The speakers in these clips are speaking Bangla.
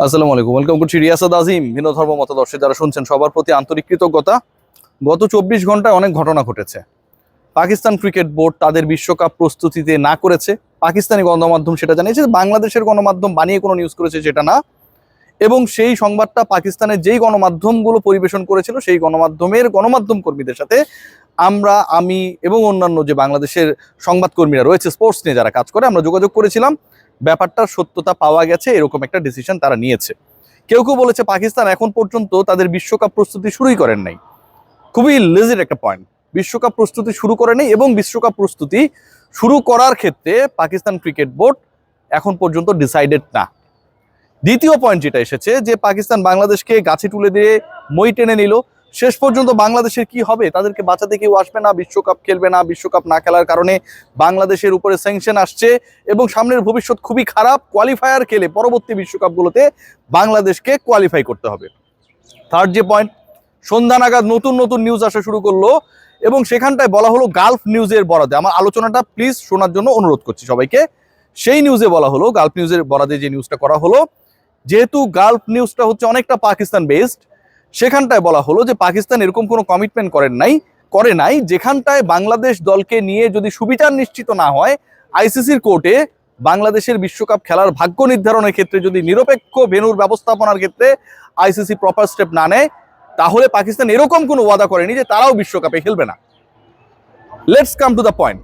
আসসালামু আলাইকুম, ওয়েলকাম করছি রিয়াসাদ আজিম। ভিন্ন ধর্ম মতাদর্শে যারা শুনছেন সবার প্রতি আন্তরিক কৃতজ্ঞতা। গত 24 ঘন্টায় অনেক ঘটনা ঘটেছে। পাকিস্তান ক্রিকেট বোর্ড তাদের বিশ্বকাপ প্রস্তুতিতে না করেছে, পাকিস্তানি গণমাধ্যম সেটা জানিয়েছে। বাংলাদেশের গণমাধ্যম বানিয়ে কোনো নিউজ করেছে সেটা না। এবং সেই সংবাদটা পাকিস্তানের যেই গণমাধ্যমগুলো পরিবেশন করেছিল সেই গণমাধ্যম কর্মীদের সাথে আমি এবং অন্যান্য যে বাংলাদেশের সংবাদকর্মীরা রয়েছে স্পোর্টস নিয়ে যারা কাজ করে, আমরা যোগাযোগ করেছিলাম। ব্যাপারটার সত্যতা পাওয়া গেছে, এরকম একটা ডিসিশন তারা নিয়েছে। কেউ কেউ বলেছে পাকিস্তান এখন পর্যন্ত তাদের বিশ্বকাপ প্রস্তুতি শুরুই করেন নাই। খুবই লেজিট একটা পয়েন্ট। বিশ্বকাপ প্রস্তুতি শুরু করে নেই এবং বিশ্বকাপ প্রস্তুতি শুরু করার ক্ষেত্রে পাকিস্তান ক্রিকেট বোর্ড এখন পর্যন্ত ডিসাইডেড না। দ্বিতীয় পয়েন্ট যেটা এসেছে যে পাকিস্তান বাংলাদেশকে গাছে তুলে দিয়ে মই টেনে নিল। শেষ পর্যন্ত বাংলাদেশের কি হবে? তাদেরকে বাঁচাতে কেউ আসবে না, বিশ্বকাপ খেলবে না। বিশ্বকাপ না খেলার কারণে বাংলাদেশের উপরে স্যাংশন আসছে এবং সামনের ভবিষ্যৎ খুবই খারাপ। কোয়ালিফায়ার খেলে পরবর্তী বিশ্বকাপগুলোতে বাংলাদেশকে কোয়ালিফাই করতে হবে। থার্ড যে পয়েন্ট, সন্ধ্যা নাগাদ নতুন নতুন নিউজ আসা শুরু করলো এবং সেখানটায় বলা হলো গালফ নিউজের বরাদে। আমার আলোচনাটা প্লিজ শোনার জন্য অনুরোধ করছি সবাইকে। সেই নিউজে বলা হলো, গালফ নিউজের বরাদে যে নিউজটা করা হলো, যেহেতু গালফ নিউজটা হচ্ছে অনেকটা পাকিস্তান বেসড, সেখানটায় বলা হলো যে পাকিস্তান এরকম কোনো কমিটমেন্ট করে নাই যেখানটায় বাংলাদেশ দলকে নিয়ে যদি সুবিচার নিশ্চিত না হয়, আইসিসির কোর্টে বাংলাদেশের বিশ্বকাপ খেলার ভাগ্য নির্ধারণের ক্ষেত্রে যদি নিরপেক্ষ ভেন্যুর ব্যবস্থাপনার ক্ষেত্রে আইসিসি প্রপার স্টেপ না নেয়, তাহলে পাকিস্তান এরকম কোনো ওয়াদা করেনি যে তারাও বিশ্বকাপে খেলবে না। Let's come to the point.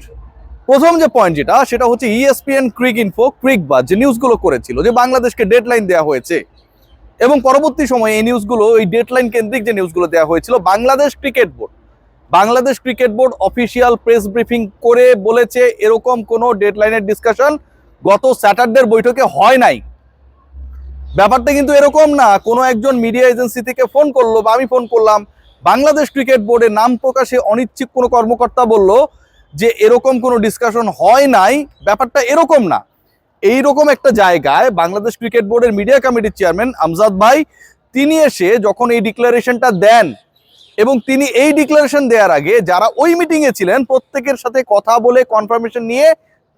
প্রথম যে পয়েন্ট সেটা হচ্ছে ইএসপিএন ক্রিকবাজ যে নিউজগুলো করেছিল যে বাংলাদেশকে ডেডলাইন দেওয়া হয়েছে এবং পরবর্তী সময়ে এই নিউজগুলো, এই ডেডলাইন কেন্দ্রিক যে নিউজগুলো দেওয়া হয়েছিল, Bangladesh cricket board official press briefing করে বলেছে এরকম কোনো ডেডলাইনের ডিসকাশন গত স্যাটারডের বৈঠকে হয় নাই। ব্যাপারটা কিন্তু এরকম না কোনো একজন মিডিয়া এজেন্সি থেকে ফোন করলো বা আমি ফোন করলাম, বাংলাদেশ ক্রিকেট বোর্ডের নাম প্রকাশে অনিচ্ছুক কোনো কর্মকর্তা বলল যে এরকম কোনো ডিসকাশন হয় নাই। ব্যাপারটা এরকম না। এইরকম একটা জায়গায় বাংলাদেশ ক্রিকেট বোর্ডের মিডিয়া কমিটির চেয়ারম্যান আমজাদ ভাই, তিনি এসে যখন এই ডিক্লারেশনটা দেন এবং তিনি এই ডিক্লারেশন দেওয়ার আগে যারা ওই মিটিংয়ে ছিলেন প্রত্যেকের সাথে কথা বলে কনফার্মেশন নিয়ে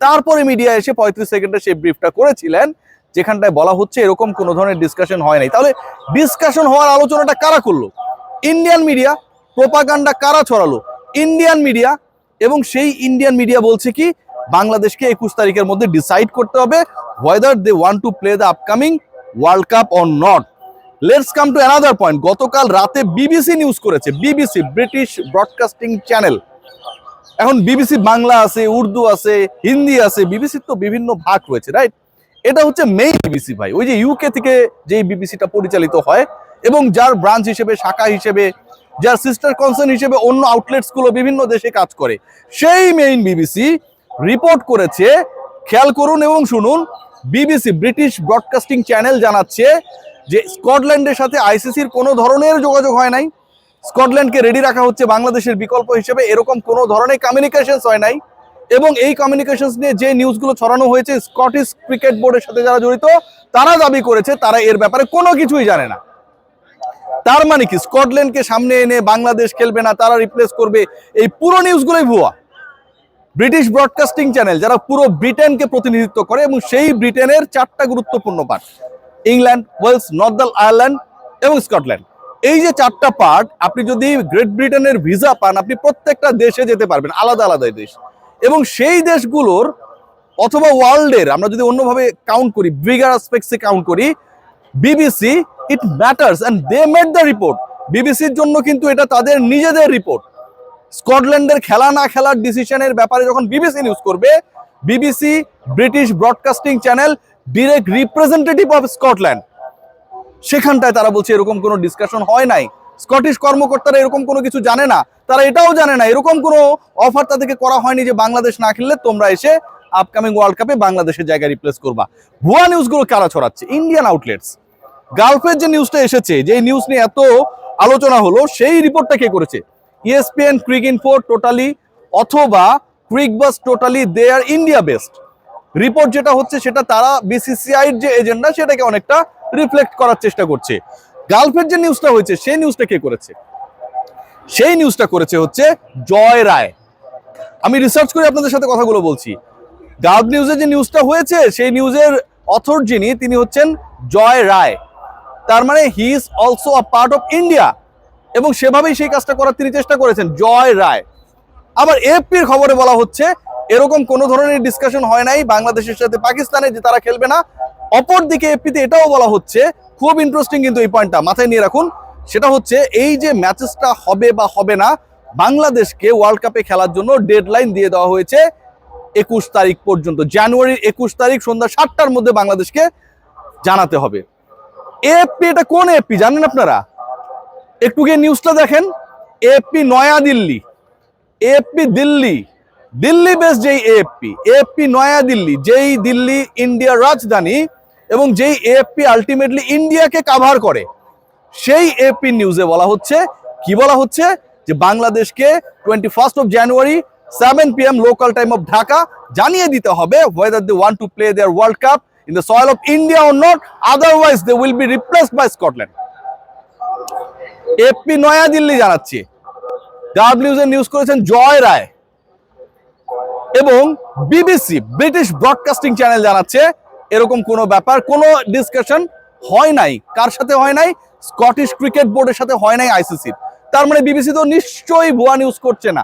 তারপরে মিডিয়া এসে 35 সেকেন্ডে সেই ব্রিফটা করেছিলেন, যেখানটায় বলা হচ্ছে এরকম কোনো ধরনের ডিসকাশন হয় নাই। তাহলে ডিসকাশন হওয়ার আলোচনাটা কারা করলো? Indian media. প্রোপাগান্ডা কারা ছড়ালো? Indian media. এবং সেই ইন্ডিয়ান মিডিয়া বলছে কি, বাংলাদেশকে 21 তারিখের মধ্যে ডিসাইড করতে হবে whether they want to play the upcoming world cup or not. Let's come to another point. গতকাল রাতে বিবিসি নিউজ করেছে, বিবিসি ব্রিটিশ ব্রডকাস্টিং চ্যানেল। এখন বিবিসি বাংলা আছে, উর্দু আছে, হিন্দি আছে, বিবিসির তো বিভিন্ন ভাগ রয়েছে, রাইট? এটা হচ্ছে মেইন বিবিসি ভাই, ওই যে ইউকে থেকে যেই বিবিসিটা পরিচালিত হয় এবং যার ব্রাঞ্চ হিসেবে, শাখা হিসেবে, যার সিস্টার কনসার্ন হিসেবে অন্য আউটলেটস গুলো বিভিন্ন দেশে কাজ করে, সেই মেইন বিবিসি রিপোর্ট করেছে। খেয়াল করুন এবং শুনুন। বিবিসি ব্রিটিশ ব্রডকাস্টিং চ্যানেল জানাচ্ছে যে স্কটল্যান্ডের সাথে আইসিসির কোনো ধরনের যোগাযোগ হয় নাই। স্কটল্যান্ডকে রেডি রাখা হচ্ছে বাংলাদেশের বিকল্প হিসেবে, এরকম কোনো ধরনের কমিউনিকেশনস হয় নাই। এবং এই কমিউনিকেশনস নিয়ে যে নিউজগুলো ছড়ানো হয়েছে, স্কটিশ ক্রিকেট বোর্ডের সাথে যারা জড়িত তারা দাবি করেছে তারা এর ব্যাপারে কোনো কিছুই জানে না। তার মানে কি, স্কটল্যান্ডকে সামনে এনে বাংলাদেশ খেলবে না, তারা রিপ্লেস করবে, এই পুরো নিউজগুলোই ভুয়া। ব্রিটিশ ব্রডকাস্টিং চ্যানেল যারা পুরো ব্রিটেনকে প্রতিনিধিত্ব করে এবং সেই ব্রিটেনের 4টা গুরুত্বপূর্ণ part, England, Wales, Northern Ireland এবং স্কটল্যান্ড, এই যে 4টা পার্ট, আপনি যদি গ্রেট ব্রিটেনের ভিসা পান আপনি প্রত্যেকটা দেশে যেতে পারবেন, আলাদা আলাদা দেশ। এবং সেই দেশগুলোর অথবা ওয়ার্ল্ডের, আমরা যদি অন্যভাবে কাউন্ট করি, বিগার অ্যাসপেক্টসে কাউন্ট করি, BBC it matters and they made the report. বিবিসির জন্য কিন্তু এটা তাদের নিজেদের রিপোর্ট। স্কটল্যান্ডের খেলা না খেলার ডিসিশনের ব্যাপারে যখন বিবিসি নিউজ করবে, BBC British Broadcasting channel direct representative of Scotland, সেখানটায় তারা বলছে এরকম কোনো ডিসকাশন হয় নাই। স্কটিশ কর্মকর্তারা এরকম কোনো কিছু জানে না। তারা এটাও জানে না এরকম কোনো অফার তাদেরকে করা হয়নি যে বাংলাদেশ না খেললে তোমরা এসে আপকামিং ওয়ার্ল্ড কাপে বাংলাদেশের জায়গায় রিপ্লেস করবা। ভুয়া নিউজগুলো কারা ছড়াচ্ছে? Indian outlets. গালফের যে নিউজটা এসেছে, যে নিউজ নিয়ে এত আলোচনা হলো, সেই রিপোর্টটা কে করেছে? ইএসপিএন ক্রিকইনফো টোটালি অথবা ক্রিকবাজ টোটালি দে আর ইন্ডিয়া বেসড। রিপোর্ট যেটা হচ্ছে সেটা তারা বিসিসিআইর যে এজেন্ডা সেটাকে অনেকটা রিফ্লেক্ট করার চেষ্টা করছে। গালফের যে নিউজটা হয়েছে সেই নিউজটা কে করেছে? সেই নিউজটা করেছে হচ্ছে জয় রায়। আমি রিসার্চ করে আপনাদের সাথে কথাগুলো বলছি। গালফ নিউজে যে নিউজটা হয়েছে সেই নিউজের অথর যিনি, তিনি হচ্ছেন জয় রায়। তার মানে he is also a part of India, এবং সেভাবেই সেই কাজটা করার তিনি চেষ্টা করেছেন। জয় রায়। আবার এএফপির খবরে বলা হচ্ছে এরকম কোনো ধরনের ডিসকাশন হয় নাই বাংলাদেশের সাথে পাকিস্তানে যে তারা খেলবে না। অপরদিকে এএফপিতে এটাও বলা হচ্ছে, খুব ইন্টারেস্টিং কিন্তু এই পয়েন্টটা মাথায় নিয়ে রাখুন, সেটা হচ্ছে এই যে ম্যাচেসটা হবে বা হবে না, বাংলাদেশকে ওয়ার্ল্ড কাপে খেলার জন্য ডেডলাইন দিয়ে দেওয়া হয়েছে 21 তারিখ পর্যন্ত। জানুয়ারির 21 তারিখ সন্ধ্যা 7টার মধ্যে বাংলাদেশকে জানাতে হবে। এএফপি, এটা কোন এএফপি জানেন আপনারা? একটু গিয়ে নিউজটা দেখেন। AFP New Delhi, AFP Delhi, Delhi base যেই এএফপি নয়াদিল্লি, যেই দিল্লি ইন্ডিয়ার রাজধানী এবং যেই এএফপি আলটিমেটলি ইন্ডিয়াকে কাভার করে, সেই এএফপি নিউজে বলা হচ্ছে, কি বলা হচ্ছে, যে বাংলাদেশকে 21st of January 7 PM local time of Dhaka জানিয়ে দিতে হবে whether they want to play their World Cup in the soil of India or not, otherwise they will be replaced by Scotland. AFP New Delhi জানাচ্ছে, ডাব নিউজে নিউজ করেছেন জয় রায়, এবং বিবিসি ব্রিটিশ ব্রডকাস্টিং চ্যানেল জানাচ্ছে এরকম কোনো ব্যাপার, কোনো ডিসকাশন হয় নাই। কার সাথে হয় নাই? স্কটিশ ক্রিকেট বোর্ডের সাথে হয় নাই আইসিসির। তার মানে বিবিসি তো নিশ্চয়ই ভুয়া নিউজ করছে না।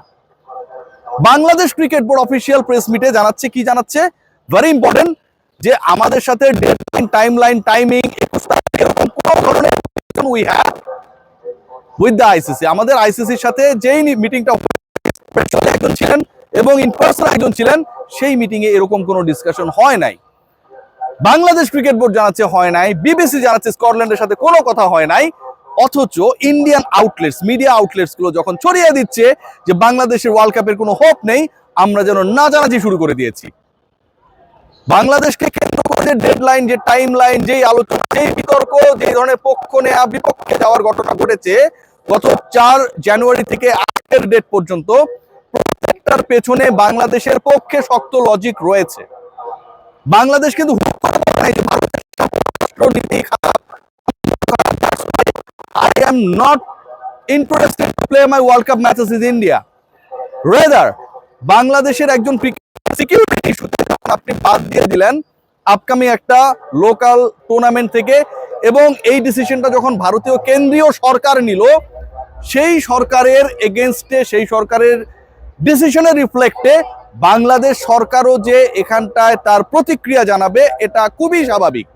Bangladesh cricket board official press মিটে জানাচ্ছে, কি জানাচ্ছে, ভেরি ইম্পর্টেন্ট, যে আমাদের সাথে ডেডলাইন, টাইমলাইন, টাইমিং, এরকম কোনো ধরনের we have with the ICC. আমাদের আইসিসির সাথে যেই মিটিংটা একজন ছিলেন এবং ইন পার্সন একজন ছিলেন, সেই মিটিং এ এরকম কোনো ডিসকাশন হয় নাই। বাংলাদেশ ক্রিকেট বোর্ড জানাচ্ছে হয় নাই, বিবিসি জানাচ্ছে স্কটল্যান্ডের সাথে কোনো কথা হয় নাই। অথচ ইন্ডিয়ান আউটলেটস, মিডিয়া আউটলেটস গুলো যখন ছড়িয়ে দিচ্ছে যে বাংলাদেশের ওয়ার্ল্ড কাপের কোনো হোপ নেই, আমরা যেন নাচানাচি শুরু করে দিয়েছি। বাংলাদেশকে কেন্দ্র করে যে ডেডলাইন, যে টাইম লাইন, যেই আলোচনা, যেই বিতর্ক, যেই ধরনের পক্ষ নেয়া বিপক্ষে যাওয়ার ঘটনা ঘটেছে গত 4 জানুয়ারি থেকে আজকের ডেট পর্যন্ত, প্রত্যেকটার পেছনে বাংলাদেশের পক্ষে শক্ত লজিক রয়েছে। বাংলাদেশ কিন্তু I am not interested to play my World Cup matches in India. Rather, বাংলাদেশের একজন সিকিউরিটি ইস্যুতে আপনি বাদ দিয়ে দিলেন আপকামিং একটা লোকাল টুর্নামেন্ট থেকে, এবং এই ডিসিশনটা যখন ভারতীয় কেন্দ্রীয় সরকার নিল, সেই সরকারের এগেনস্টে, সেই সরকারের ডিসিশনের রিফ্লেক্টে বাংলাদেশ সরকারও যে এখানটায় তার প্রতিক্রিয়া জানাবে, এটা খুবই স্বাভাবিক।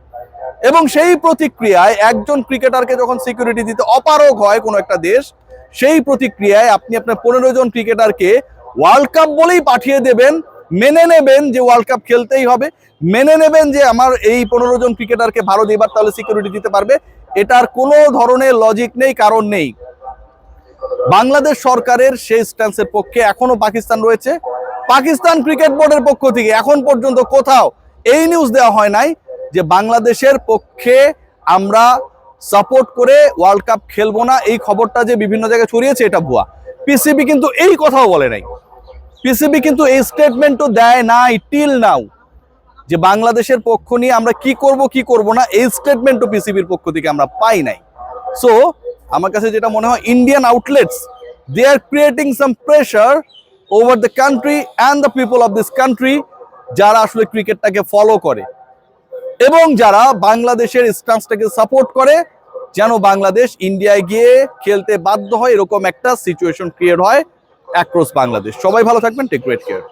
এবং সেই প্রতিক্রিয়ায় একজন ক্রিকেটারকে যখন সিকিউরিটি দিতে অপারগ হয় কোনো একটা দেশ, সেই প্রতিক্রিয়ায় আপনি আপনার 15 জন ক্রিকেটারকে ওয়ার্ল্ড কাপ বলেই পাঠিয়ে দেবেন, মেনে নেবেন যে ওয়ার্ল্ড কাপ খেলতেই হবে, মেনে নেবেন যে আমার এই 15 জন ক্রিকেটারকে ভারত এবার তাহলে সিকিউরিটি দিতে পারবে, এটার কোনো ধরনের লজিক নেই, কারণ নেই। বাংলাদেশ সরকারের সেই স্ট্যান্সের পক্ষে এখনো পাকিস্তান রয়েছে। পাকিস্তান ক্রিকেট বোর্ডের পক্ষ থেকে এখন পর্যন্ত কোথাও এই নিউজ দেওয়া হয় নাই যে বাংলাদেশের পক্ষে আমরা সাপোর্ট করে ওয়ার্ল্ড কাপ খেলবো না। এই খবরটা যে বিভিন্ন জায়গায় ছড়িয়েছে এটা ভুয়া। পিসিবি কিন্তু এই কথাও বলে নাই, পিসিবি কিন্তু এই স্টেটমেন্টও দেয় নাই টিল নাও, যে বাংলাদেশের পক্ষ নিয়ে আমরা কি করব না, এই স্টেটমেন্টও পিসিবির পক্ষ থেকে আমরা পাই নাই। সো আমার কাছে যেটা মনে হয়, Indian outlets they are creating some pressure over the country and the people of this country, যারা আসলে ক্রিকেটটাকে ফলো করে এবং যারা বাংলাদেশের স্ট্যান্সটাকে সাপোর্ট করে, যেন বাংলাদেশ ইন্ডিয়ায় গিয়ে খেলতে বাধ্য হয়, এরকম একটা সিচুয়েশন ক্রিয়েট হয় অ্যাক্রস বাংলাদেশ। সবাই ভালো থাকবেন, টেক গ্রেট কেয়ার।